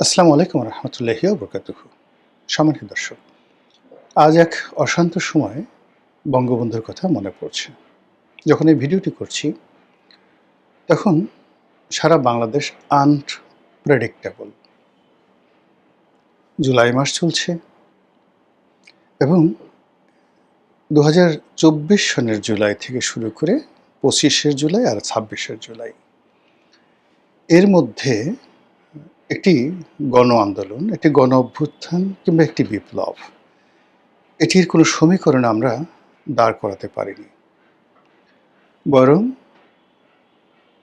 আসসালামু আলাইকুম রহমতুল্লাহি বরকাতুহু। সম্মানিত দর্শক, আজ এক অশান্ত সময়ে বঙ্গবন্ধুর কথা মনে পড়ছে। যখন এই ভিডিওটি করছি, তখন সারা বাংলাদেশ আনপ্রেডিক্টেবল। জুলাই মাস চলছে এবং ২০২৪ সনের জুলাই থেকে শুরু করে ২৫ জুলাই আর ২৬ জুলাই, এর মধ্যে একটি গণ আন্দোলন, একটি গণ অভ্যুত্থান কিংবা একটি বিপ্লব, এটির কোনো সমীকরণ আমরা দাঁড় করাতে পারিনি। বরং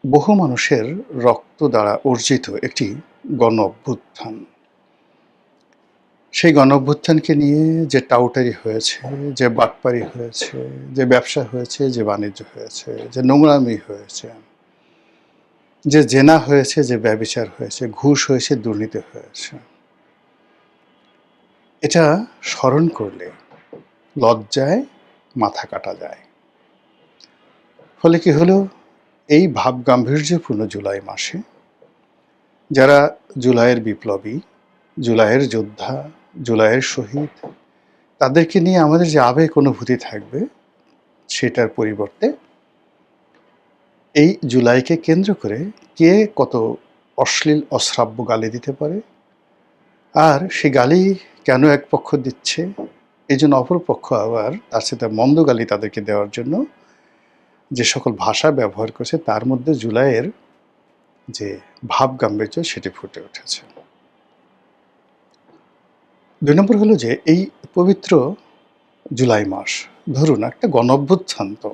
বহু মানুষের রক্ত দ্বারা অর্জিত একটি গণ অভ্যুত্থান। সেই গণ অভ্যুত্থানকে নিয়ে যে টাউটারি হয়েছে, যে বাটপারি হয়েছে, যে ব্যবসা হয়েছে, যে বাণিজ্য হয়েছে, যে নোংরামি হয়েছে, যে জেনা হয়েছে, যে ব্যভিচার হয়েছে, ঘুষ হয়েছে, দুর্নীতি হয়েছে, এটা স্মরণ করলে লজ্জায় মাথা কাটা যায়। ফলে কি হলো, এই ভাব গাম্ভীর্যপূর্ণ জুলাই মাসে যারা জুলাইয়ের বিপ্লবী, জুলাইয়ের যোদ্ধা, জুলাইয়ের শহীদ, তাদেরকে নিয়ে আমাদের যে আবেগ অনুভূতি থাকবে, সেটার পরিবর্তে এই জুলাইকে কেন্দ্র করে কে কত অশ্লীল অশ্রাব্য গালি দিতে পারে, আর সে গালি কেন এক পক্ষ দিচ্ছে, এই জন্য অপর পক্ষ আবার তার সাথে মন্দ গালি তাদেরকে দেওয়ার জন্য যে সকল ভাষা ব্যবহার করছে, তার মধ্যে জুলাইয়ের যে ভাব গাম্ভীর্য সেটি ফুটে উঠেছে। ২ নম্বর হলো যে এই পবিত্র জুলাই মাস, ধরুন একটা গণঅভ্যুত্থান, তো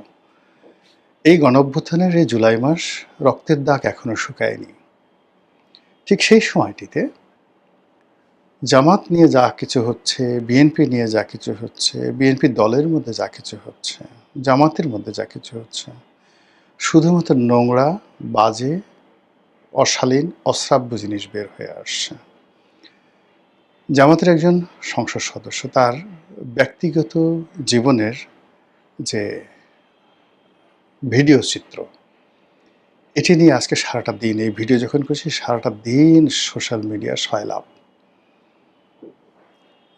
এই গণঅভ্যুত্থানের এই জুলাই মাস রক্তের দাগ এখনো শুকায়নি। ঠিক সেই সময়টিতে জামাত নিয়ে যা কিছু হচ্ছে, বিএনপি নিয়ে যা কিছু হচ্ছে, বিএনপি দলের মধ্যে যা কিছু হচ্ছে, জামাতের মধ্যে যা কিছু হচ্ছে, শুধুমাত্র নোংরা, বাজে, অশালীন, অশ্রাব্য জিনিস বের হয়ে আসছে। জামাতের একজন সংসদ সদস্য তার ব্যক্তিগত জীবনের যে ভিডিও চিত্র, এটি নিয়ে আজকে সারাটা দিন, এই ভিডিও যখন করছি সারাটা দিন সোশ্যাল মিডিয়া সয়লাব।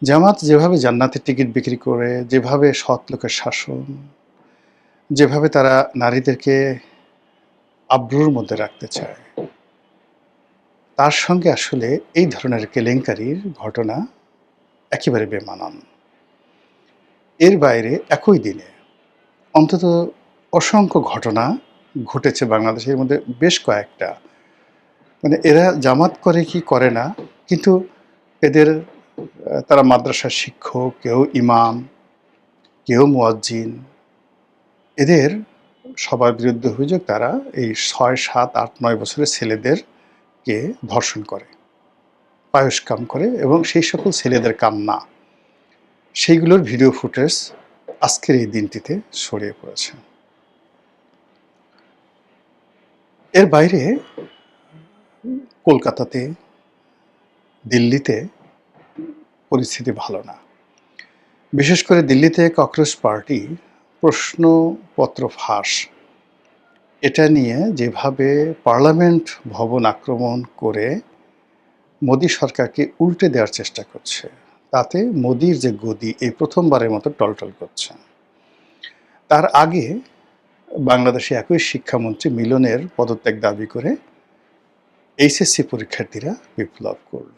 জামাত যেভাবে জান্নাতের টিকিট বিক্রি করে, যেভাবে সৎ লোকের শাসন, যেভাবে তারা নারীদেরকে আব্রুর মধ্যে রাখতে চায়, তার সঙ্গে আসলে এই ধরনের কেলেঙ্কারির ঘটনা একেবারে বেমানান। এর বাইরে একই দিনে অন্তত অসংখ্য ঘটনা ঘটেছে বাংলাদেশের মধ্যে, বেশ কয়েকটা। মানে এরা জামাত করে কি করে না, কিন্তু এদের তারা মাদ্রাসার শিক্ষক, কেউ ইমাম, কেউ মুয়াজ্জিন, এদের সবার বিরুদ্ধে অভিযোগ তারা এই ৬, ৭, ৮, ৯ বছরের ছেলেদেরকে ধর্ষণ করে, পায়স্কাম করে, এবং সেই সকল ছেলেদের কান্না, সেইগুলোর ভিডিও ফুটেজ আজকের এই দিনটিতে ছড়িয়ে পড়েছে। এর বাইরে কলকাতাতে, দিল্লিতে পরিস্থিতি ভালো না। বিশেষ করে দিল্লিতে ককরোচ পার্টি প্রশ্নপত্র ফাঁস, এটা নিয়ে যেভাবে পার্লামেন্ট ভবন আক্রমণ করে মোদী সরকারকে উল্টে দেওয়ার চেষ্টা করছে, তাতে মোদীর যে গদি এই প্রথমবারের মতো টলটল করছে। তার আগে বাংলাদেশে একই শিক্ষামন্ত্রী মিলনের পদত্যাগ দাবি করে এইচএসসি পরীক্ষার্থীরা বিপ্লব করল।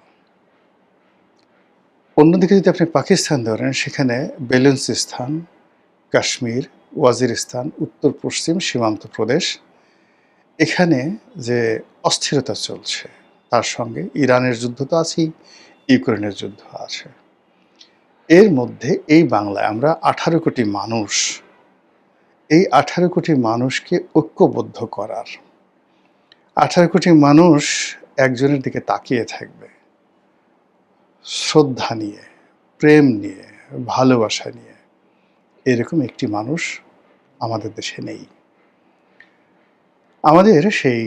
অন্যদিকে যদি আপনি পাকিস্তান ধরেন, সেখানে বেলুচিস্তান, কাশ্মীর, ওয়াজিরিস্তান, উত্তর পশ্চিম সীমান্ত প্রদেশ, এখানে যে অস্থিরতা চলছে, তার সঙ্গে ইরানের যুদ্ধ তো আছেই, ইউক্রেনের যুদ্ধ আছে। এর মধ্যে এই বাংলায় আমরা ১৮ কোটি মানুষ, এই ১৮ কোটি মানুষকে ঐক্যবদ্ধ করার, ১৮ কোটি মানুষ একজনের দিকে তাকিয়ে থাকবে শ্রদ্ধা নিয়ে, প্রেম নিয়ে, ভালোবাসা নিয়ে, এরকম একটি মানুষ আমাদের দেশে নেই। আমাদের সেই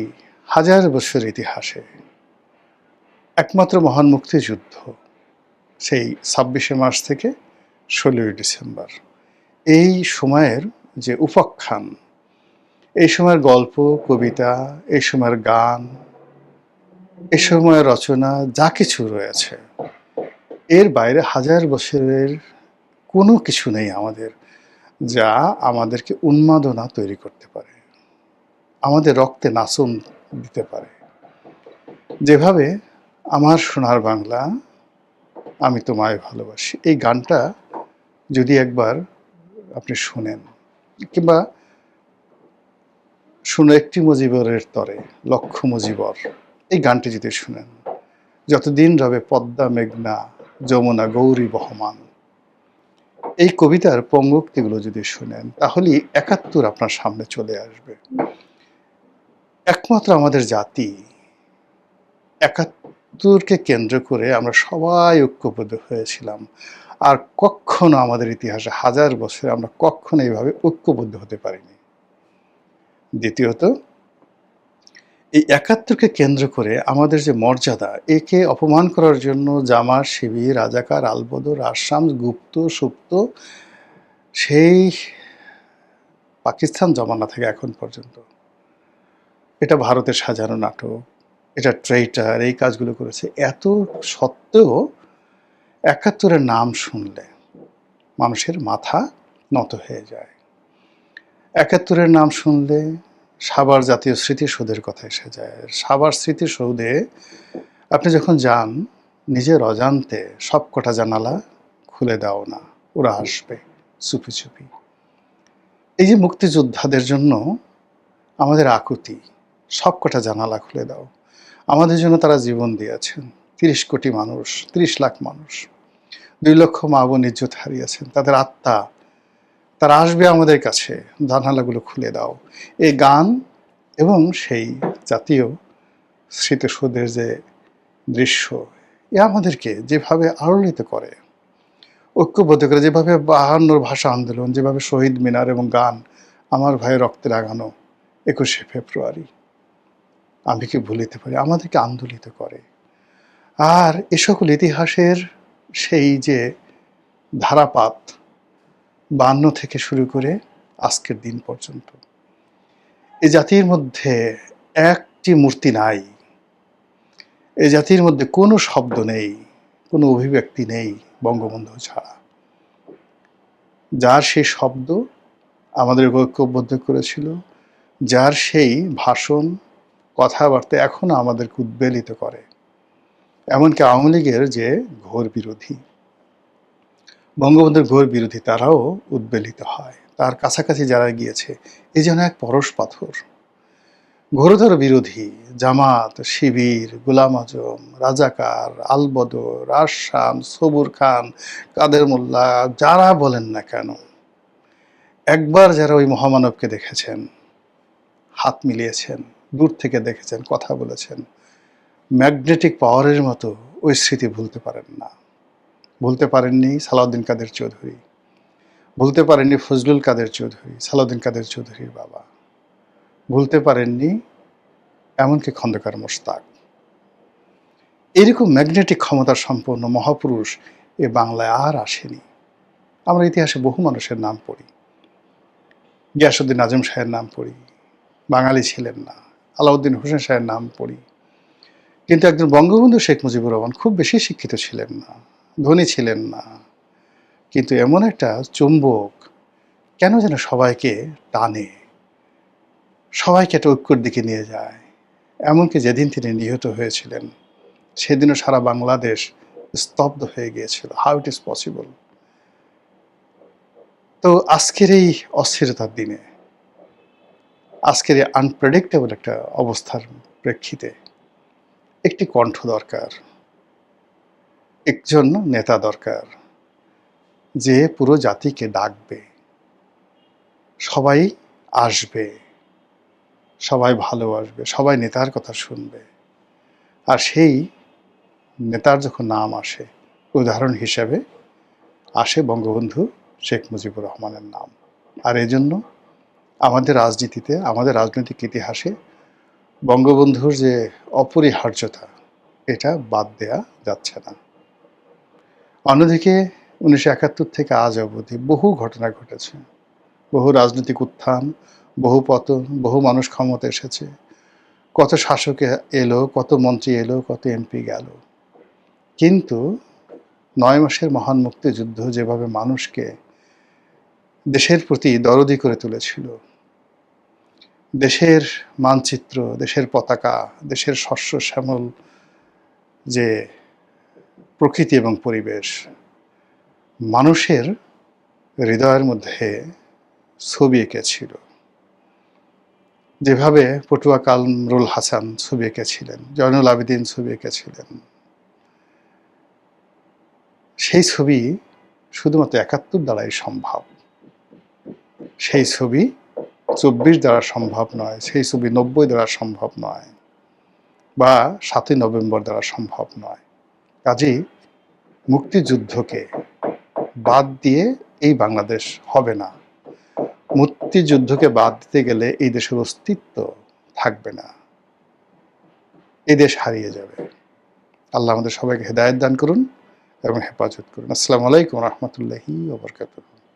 হাজার বছর ইতিহাসে একমাত্র মহান মুক্তিযুদ্ধ, সেই ২৬শে মার্চ থেকে ১৬ই ডিসেম্বর, এই সময়ের যে উপাখ্যান, এই সময়ের গল্প, কবিতা, এই সময়ের গান, এ সময়ের রচনা যা কিছু রয়েছে, এর বাইরে হাজার বছরের কোনো কিছু নেই আমাদের, যা আমাদেরকে উন্মাদনা তৈরি করতে পারে, আমাদের রক্তে নাচন দিতে পারে। যেভাবে আমার সোনার বাংলা, আমি তোমায় ভালোবাসি, এই গানটা যদি একবার আপনি শুনেন, কিংবা শুনে একটি মুজিবরের তরে লক্ষ মুজিবর, এই গানটি যদি শুনেন, যতদিন রবে পদ্মা মেঘনা যমুনা গৌরী বহমান, এই কবিতার পঙ্গক্তিগুলো যদি শুনেন, তাহলেই ৭১ আপনার সামনে চলে আসবে। একমাত্র আমাদের জাতি, ৭১কে কেন্দ্র করে আমরা সবাই ঐক্যবদ্ধ হয়েছিলাম। আর কখনো আমাদের ইতিহাসে হাজার বছরে আমরা কখনো এইভাবে ঐক্যবদ্ধ হতে পারিনি। দ্বিতীয়ত, এই ৭১কে কেন্দ্র করে আমাদের যে মর্যাদা, একে অপমান করার জন্য জামাত, শিবির, রাজাকার, আলবদর, আসাম, গুপ্ত, সুপ্ত, সেই পাকিস্তান জমানা থেকে এখন পর্যন্ত, এটা ভারতের সাজানো নাটক, এটা ট্রেইটার, এই কাজগুলো করেছে। এত সত্ত্বেও ৭১-এর নাম শুনলে মানুষের মাথা নত হয়ে যায়। ৭১-এর নাম শুনলে সাভার জাতীয় স্মৃতিসৌধের কথা এসে যায়। সাভার স্মৃতিসৌধে আপনি যখন যান, নিজের অজান্তে সবকটা জানালা খুলে দাও না, ওরা আসবে চুপি চুপি। এই যে মুক্তিযোদ্ধাদের জন্য আমাদের আকুতি, সবকটা জানালা খুলে দাও। আমাদের জন্য তারা জীবন দিয়েছেন। ৩০ কোটি মানুষ, ৩০ লাখ মানুষ, ২ লক্ষ মা বোন ইজ্জত হারিয়েছেন, তাদের আত্মা, তারা আসবে আমাদের কাছে, জানালাগুলো খুলে দাও। এই গান এবং সেই জাতীয় স্মৃতিসৌধের যে দৃশ্য, এ আমাদেরকে যেভাবে আলোড়িত করে, ঐক্যবদ্ধ করে, যেভাবে ৫২ ভাষা আন্দোলন, যেভাবে শহীদ মিনার এবং গান, আমার ভাইয়ের রক্তে রাঙানো ২১শে ফেব্রুয়ারি, আমি কি ভুলিতে পারি, আমাদেরকে আন্দোলিত করে। আর এ সকল ইতিহাসের সেই যে ধারাপাত, ৫২ থেকে শুরু করে আজকের দিন পর্যন্ত, এই জাতির মধ্যে একটি মূর্তি নাই, এই জাতির মধ্যে কোনো শব্দ নেই, কোনো অভিব্যক্তি নেই বঙ্গবন্ধু ছাড়া। যার সেই শব্দ আমাদের ঐক্যবদ্ধ করেছিল, যার সেই ভাষণ, কথাবার্তা এখনো আমাদেরকে উদ্বেলিত করে। এমনকি আওয়ামী লীগের যে ঘোর বিরোধী, বঙ্গবন্ধুর ঘোর বিরোধী, তারাও উদ্বেলিত হয়। তার কাছাকাছি যারা গিয়েছে, এ যেন এক পরশ পাথর। ঘোরতর বিরোধী জামাত, শিবির, গোলাম আজম, রাজাকার, আলবদর, আসাম, সবুর খান, কাদের মোল্লা, যারা বলেন না কেন, একবার যারা ওই মহামানবকে দেখেছেন, হাত মিলিয়েছেন, দূর থেকে দেখেছেন, কথা বলেছেন, ম্যাগনেটিক পাওয়ারের মতো ওই স্মৃতি ভুলতে পারেন না। ভুলতে পারেননি সালাউদ্দিন কাদের চৌধুরী, ভুলতে পারেননি ফজলুল কাদের চৌধুরী, সালাউদ্দিন কাদের চৌধুরীর বাবা, ভুলতে পারেননি এমনকি খন্দকার মোশতাক। এরকম ম্যাগনেটিক ক্ষমতা সম্পন্ন মহাপুরুষ এ বাংলায় আর আসেনি। আমরা ইতিহাসে বহু মানুষের নাম পড়ি, গিয়াসউদ্দিন আজম শাহের নাম পড়ি, বাঙালি ছিলেন না। আলাউদ্দিন হোসেন শাহের নাম পড়ি, কিন্তু একজন বঙ্গবন্ধু শেখ মুজিবুর রহমান খুব বেশি শিক্ষিত ছিলেন না, ধনী ছিলেন না, কিন্তু এমন একটা চুম্বক, কেন যেন সবাইকে টানে, সবাইকে একটা ঐক্যর দিকে নিয়ে যায়। এমনকি যেদিন তিনি নিহত হয়েছিলেন, সেদিনও সারা বাংলাদেশ স্তব্ধ হয়ে গিয়েছিল। How it is possible? তো আজকের এই অস্থিরতার দিনে, আজকের এই আনপ্রেডিক্টেবল একটা অবস্থার প্রেক্ষিতে একটি কণ্ঠ দরকার, একজন নেতা দরকার, যে পুরো জাতিকে ডাকবে, সবাই আসবে, সবাই ভালোবাসবে, সবাই নেতার কথা শুনবে। আর সেই নেতার যখন নাম আসে, উদাহরণ হিসেবে আসে বঙ্গবন্ধু শেখ মুজিবুর রহমানের নাম। আর এজন্য আমাদের রাজনীতিতে, আমাদের রাজনৈতিক ইতিহাসে বঙ্গবন্ধুর যে অপরিহার্যতা, এটা বাদ দেয়া যাচ্ছে না। অন্যদিকে ১৯৭১ থেকে আজ অবধি বহু ঘটনা ঘটেছে, বহু রাজনৈতিক উত্থান, বহু পতন, বহু মানুষ ক্ষমতা এসেছে। কত শাসক এলো, কত মন্ত্রী এলো, কত এমপি গেল, কিন্তু ৯ মাসের মহান মুক্তিযুদ্ধ যেভাবে মানুষকে দেশের প্রতি দরদি করে তুলেছিল, দেশের মানচিত্র, দেশের পতাকা, দেশের শস্য শ্যামল যে প্রকৃতি এবং পরিবেশ, মানুষের হৃদয়ের মধ্যে ছবি এঁকেছিল। যেভাবে পটুয়া কামরুল হাসান ছবি এঁকেছিলেন, জয়নুল আবেদিন ছবি এঁকেছিলেন, সেই ছবি শুধুমাত্র ৭১ দ্বারাই সম্ভব। সেই ছবি ২৪ দ্বারা সম্ভব নয়, সেই ছবি ৯০ দ্বারা সম্ভব নয়, বা ৭ই নভেম্বর দ্বারা সম্ভব নয়। কাজেই মুক্তিযুদ্ধকে বাদ দিয়ে এই বাংলাদেশ হবে না। মুক্তিযুদ্ধকে বাদ দিতে গেলে এই দেশের অস্তিত্ব থাকবে না, এই দেশ হারিয়ে যাবে। আল্লাহ আমাদের সবাইকে হেদায়েত দান করুন এবং হেফাজত করুন। আসসালামু আলাইকুম রহমতুল্লাহি ওয়া বারাকাতুহু।